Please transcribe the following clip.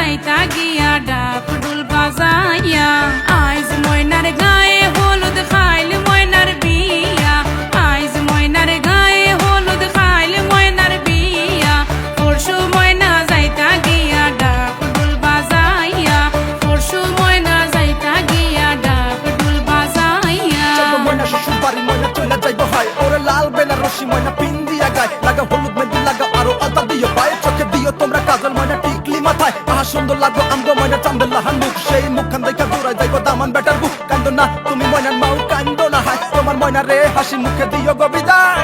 যাইতা গিয়া ডাক ডুল বাজাইয়া আইজ ময়নার গায়ে হলুদ খাইল ময়নার বিয়া আইজ ময়নার গায়ে হলুদ খাইল ময়নার বিয়া পরশু ময়না যাইতা গিয়া ডাক ডুল বাজাইয়া পরশু ময়না যাইতা গিয়া ডাক ডুল বাজাইয়া ময়না শ্বশুর বাড়ি ময়না চলে যাইব হয় ওরে লাল বেনারসি ময়না পিন দিয়া গায় লাগা হলুদ মেহেন্দি লাগা আরো আলতা দিও পায়ে চোখে দিও তোমরা কাজল ময়না টিকলি মাথায় আহা সুন্দর লাগো আমগো ময়না চান্দুল্লাহার মুখ সেই মুখখান দেখা দৌড়াই যাইব দামান বেটার বুক কান্দো না তুমি ময়নার মাও কান্দো না হায় তোমার ময়না রে হাসি মুখে দিও গো বিদায়